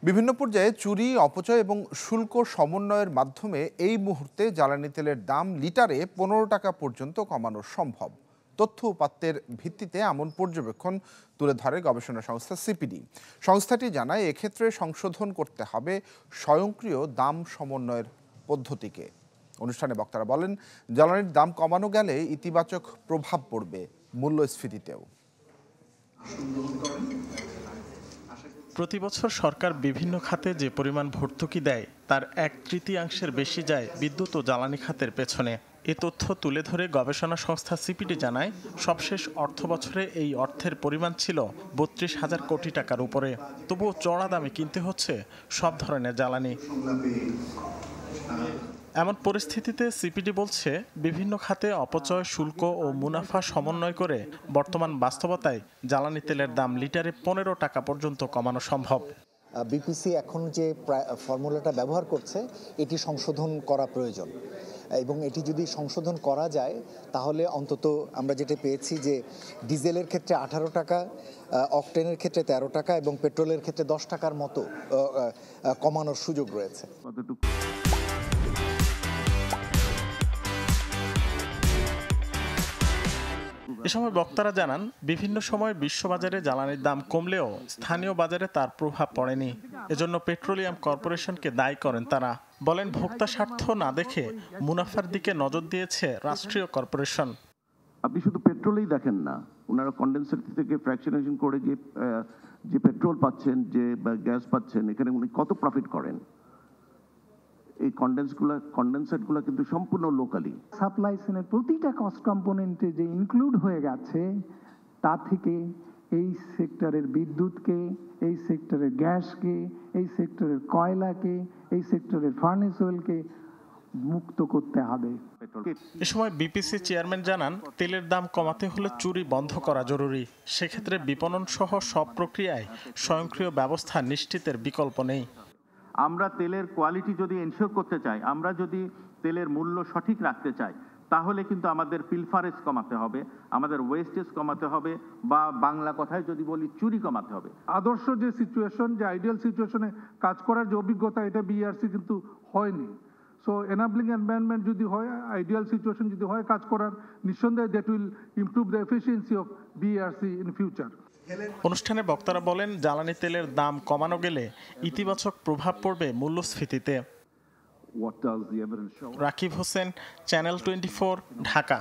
বিভিন্ন পর্যায়ে চুরি, অপচয় এবং শুল্ক সমন্বয়ের মাধ্যমে এই মুহূর্তে জ্বালানি তেলের দাম লিটারে 15 টাকা পর্যন্ত কমানো সম্ভব। তথ্য উপাত্তের ভিত্তিতে এমন পর্যবেক্ষণ তুলে ধরে গবেষণা সংস্থা সিপিডি। সংস্থাটি জানায়, এক্ষেত্রে সংশোধন করতে হবে স্বয়ংক্রিয় দাম সমন্বয়ের পদ্ধতিকে। অনুষ্ঠানে বক্তারা বলেন, জ্বালানির দাম কমানো গেলে ইতিবাচক প্রভাব পড়বে মূল্যস্ফীতিতেও। প্রতি বছর সরকার বিভিন্ন খাতে যে পরিমাণ ভর্তুকি দেয় তার 1/3 বেশি যায় বিদ্যুৎ ও জ্বালানি খাতের পেছনে। এ তথ্য তুলে ধরে গবেষণা সংস্থা সিপিডি জানায়, সবশেষ অর্থবছরে এই অর্থের পরিমাণ ছিল 32,000 কোটি টাকার উপরে। তবুও চড়া দামে কিনতে হচ্ছে সব ধরনের জ্বালানি। এমন পরিস্থিতিতে সিপিডি বলছে, বিভিন্ন খাতে অপচয়, শুল্ক ও মুনাফা সমন্বয় করে বর্তমান বাস্তবতায় জ্বালানি তেলের দাম লিটারে 15 টাকা পর্যন্ত কমানো সম্ভব। বিপিসি এখন যে ফর্মুলাটা ব্যবহার করছে, এটি সংশোধন করা প্রয়োজন, এবং এটি যদি সংশোধন করা যায় তাহলে অন্তত আমরা যেটা পেয়েছি যে ডিজেলের ক্ষেত্রে 18 টাকা, অকটেনের ক্ষেত্রে 13 টাকা এবং পেট্রোলের ক্ষেত্রে 10 টাকার মতো কমানোর সুযোগ রয়েছে। এ সময় বক্তারা জানান, বিভিন্ন সময় বিশ্ববাজারে জ্বালানির দাম কমলেও স্থানীয় বাজারে তার প্রভাব পড়েনি। এজন্য পেট্রোলিয়াম কর্পোরেশনকে দায়ী করেন তারা। বলেন, ভোক্তা স্বার্থ না দেখে মুনাফার দিকে নজর দিয়েছে রাষ্ট্রীয় কর্পোরেশন। আপনি শুধু পেট্রোলেই দেখেন না, ওনারা কন্ডেন্সার থেকে ফ্র্যাকশনেশন করে যে পেট্রোল পাচ্ছেন, যে গ্যাস পাচ্ছেন, এখানে উনি কত প্রফিট করেন। এই কন্ডেন্সারগুলো কিন্তু সম্পূর্ণ লোকালি। সাপ্লাই চেনের প্রতিটা কস্ট কম্পোনেন্টে যে ইনক্লুড হয়ে গেছে, তা থেকে এই সেক্টরের বিদ্যুৎকে, এই সেক্টরের গ্যাসকে, এই সেক্টরের কয়লাকে, এই সেক্টরের ফার্নেস অয়েলকে মুক্ত করতে হবে। এ সময় বিপিসি চেয়ারম্যান জানান, তেলের দাম কমাতে হলে চুরি বন্ধ করা জরুরি। সেক্ষেত্রে বিপণন সহ সব প্রক্রিয়ায় স্বয়ংক্রিয় ব্যবস্থা নিশ্চিতের বিকল্প নেই। আমরা তেলের কোয়ালিটি যদি এনশিওর করতে চাই, আমরা যদি তেলের মূল্য সঠিক রাখতে চাই, তাহলে কিন্তু আমাদের পিলফারেজ কমাতে হবে, আমাদের ওয়েস্টেজ কমাতে হবে, বা বাংলা কথায় যদি বলি চুরি কমাতে হবে। আদর্শ যে সিচুয়েশন, যে আইডিয়াল সিচুয়েশনে কাজ করার যে অভিজ্ঞতা, এটা বিআরসি কিন্তু হয়নি। সো এনাবলিং এনভায়রনমেন্ট যদি হয়, আইডিয়াল সিচুয়েশন যদি হয় কাজ করার, নিঃসন্দেহে that will improve the efficiency of BRC in future. অনুষ্ঠানে বক্তারা বলেন, জ্বালানি তেলের দাম কমানো গেলে ইতিবাচক প্রভাব পড়বে মূল্যস্ফীতিতে। রাকিব হোসেন, চ্যানেল 24, ঢাকা।